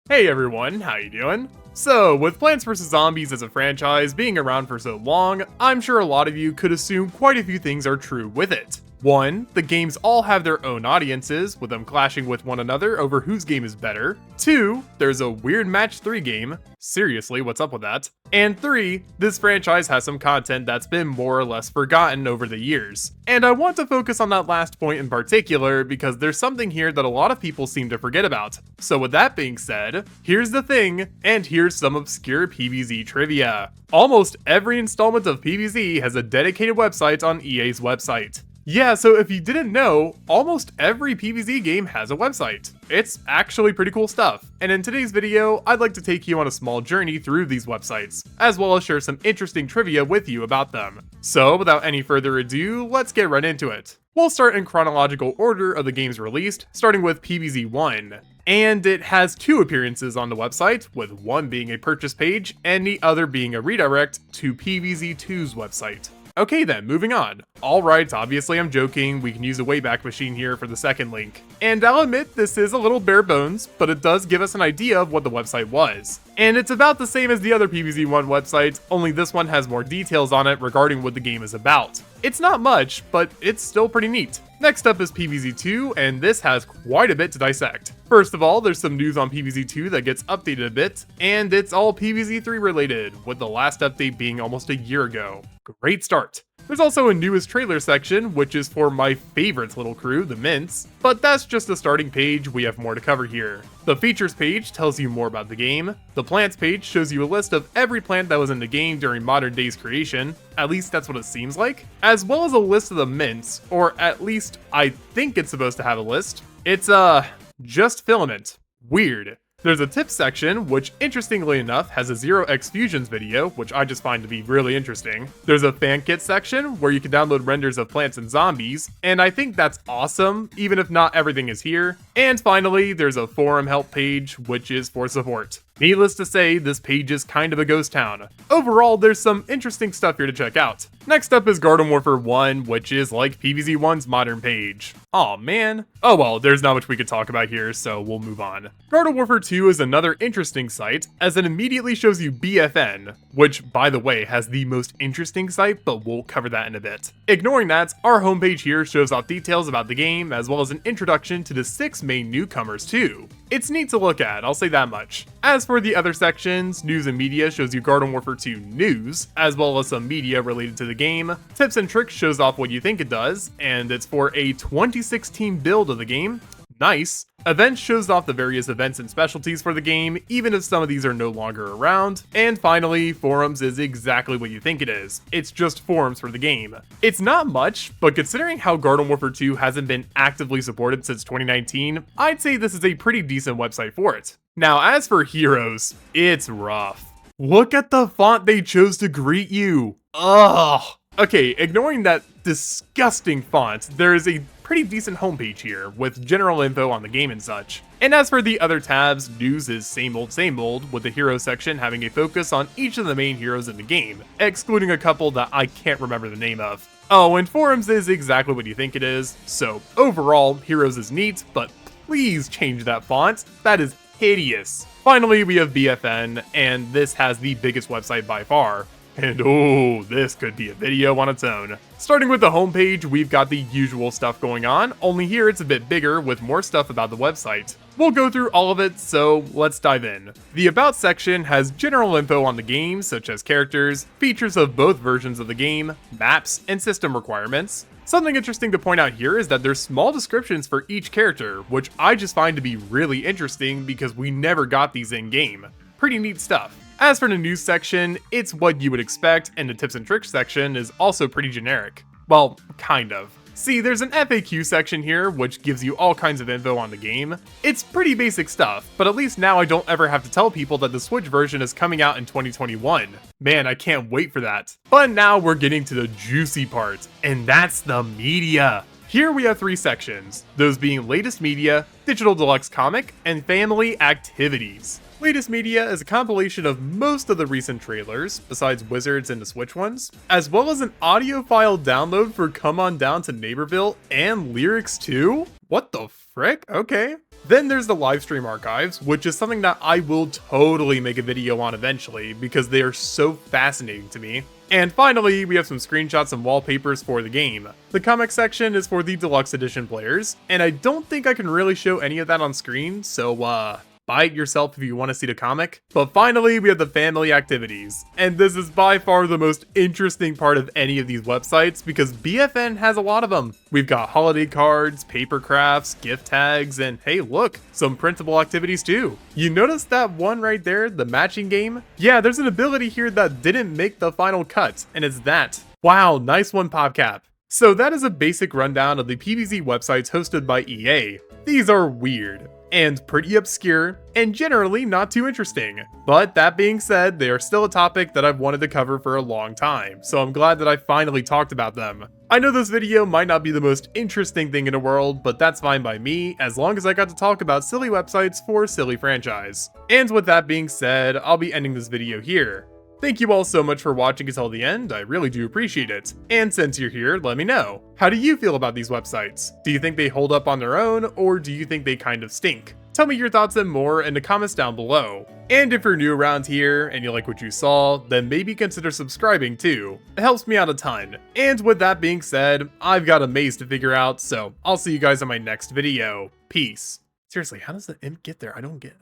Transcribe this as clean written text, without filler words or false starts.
Hey everyone, how you doing? So, with Plants vs. Zombies as a franchise being around for so long, I'm sure a lot of you could assume quite a few things are true with it. 1. The games all have their own audiences, with them clashing with one another over whose game is better. 2. There's a weird match 3 game. Seriously, what's up with that? And 3. This franchise has some content that's been more or less forgotten over the years. And I want to focus on that last point in particular because there's something here that a lot of people seem to forget about. So with that being said, here's the thing, and here's some obscure PVZ trivia. Almost every installment of PVZ has a dedicated website on EA's website. Yeah, so if you didn't know, almost every PVZ game has a website. It's actually pretty cool stuff. And in today's video, I'd like to take you on a small journey through these websites, as well as share some interesting trivia with you about them. So without any further ado, let's get right into it. We'll start in chronological order of the games released, starting with PVZ 1. And it has 2 appearances on the website, with one being a purchase page and the other being a redirect to PVZ 2's website. Okay then, moving on. Alright, obviously I'm joking, we can use a Wayback Machine here for the second link. And I'll admit this is a little bare bones, but it does give us an idea of what the website was. And it's about the same as the other PVZ1 website, only this one has more details on it regarding what the game is about. It's not much, but it's still pretty neat. Next up is PVZ2, and this has quite a bit to dissect. First of all, there's some news on PVZ2 that gets updated a bit, and it's all PVZ3 related, with the last update being almost a year ago. Great start. There's also a newest trailer section, which is for my favorite little crew, the Mints, but that's just the starting page, we have more to cover here. The features page tells you more about the game, the plants page shows you a list of every plant that was in the game during modern day's creation, at least that's what it seems like, as well as a list of the Mints, or at least I think it's supposed to have a list. It's just filament. Weird. There's a tips section, which interestingly enough has a 0x Fusions video, which I just find to be really interesting. There's a fan kit section, where you can download renders of plants and zombies, and I think that's awesome, even if not everything is here. And finally, there's a forum help page, which is for support. Needless to say, this page is kind of a ghost town. Overall, there's some interesting stuff here to check out. Next up is Garden Warfare 1, which is like PVZ1's modern page. Aw man. Oh well, there's not much we could talk about here, so we'll move on. Garden Warfare 2 is another interesting site, as it immediately shows you BFN, which, by the way, has the most interesting site, but we'll cover that in a bit. Ignoring that, our homepage here shows off details about the game, as well as an introduction to the 6 main newcomers too. It's neat to look at, I'll say that much. As for the other sections, news and media shows you Garden Warfare 2 news, as well as some media related to the game. Tips and tricks shows off what you think it does, and it's for a 2016 build of the game. Nice. Events shows off the various events and specialties for the game, even if some of these are no longer around. And finally, forums is exactly what you think it is. It's just forums for the game. It's not much, but considering how Garden Warfare 2 hasn't been actively supported since 2019, I'd say this is a pretty decent website for it. Now, as for heroes, it's rough. Look at the font they chose to greet you. Ugh. Okay, ignoring that disgusting font, there is a pretty decent homepage here, with general info on the game and such. And as for the other tabs, news is same old, with the hero section having a focus on each of the main heroes in the game, excluding a couple that I can't remember the name of. Oh, and forums is exactly what you think it is, so overall, heroes is neat, but please change that font, that is hideous. Finally, we have BFN, and this has the biggest website by far. And oh, this could be a video on its own. Starting with the homepage, we've got the usual stuff going on, only here it's a bit bigger with more stuff about the website. We'll go through all of it, so let's dive in. The About section has general info on the game, such as characters, features of both versions of the game, maps, and system requirements. Something interesting to point out here is that there's small descriptions for each character, which I just find to be really interesting because we never got these in-game. Pretty neat stuff. As for the news section, it's what you would expect, and the tips and tricks section is also pretty generic. Well, kind of. See, there's an FAQ section here, which gives you all kinds of info on the game. It's pretty basic stuff, but at least now I don't ever have to tell people that the Switch version is coming out in 2021. Man, I can't wait for that. But now we're getting to the juicy part, and that's the media. Here we have 3 sections, those being latest media, digital deluxe comic, and family activities. Latest media is a compilation of most of the recent trailers, besides Wizards and the Switch ones, as well as an audio file download for Come On Down to Neighborville and lyrics too? What the frick? Okay. Then there's the live stream archives, which is something that I will totally make a video on eventually because they are so fascinating to me. And finally, we have some screenshots and wallpapers for the game. The comic section is for the deluxe edition players, and I don't think I can really show any of that on screen, so buy it yourself if you want to see the comic. But finally, we have the family activities. And this is by far the most interesting part of any of these websites because BFN has a lot of them. We've got holiday cards, paper crafts, gift tags, and hey look, some printable activities too. You notice that one right there, the matching game? Yeah, there's an ability here that didn't make the final cut, and it's that. Wow, nice one, PopCap. So that is a basic rundown of the PVZ websites hosted by EA. These are weird and pretty obscure, and generally not too interesting. But that being said, they are still a topic that I've wanted to cover for a long time, so I'm glad that I finally talked about them. I know this video might not be the most interesting thing in the world, but that's fine by me, as long as I got to talk about silly websites for a silly franchise. And with that being said, I'll be ending this video here. Thank you all so much for watching until the end, I really do appreciate it. And since you're here, let me know. How do you feel about these websites? Do you think they hold up on their own, or do you think they kind of stink? Tell me your thoughts and more in the comments down below. And if you're new around here and you like what you saw, then maybe consider subscribing too. It helps me out a ton. And with that being said, I've got a maze to figure out, so I'll see you guys in my next video. Peace. Seriously, how does the imp get there? I don't get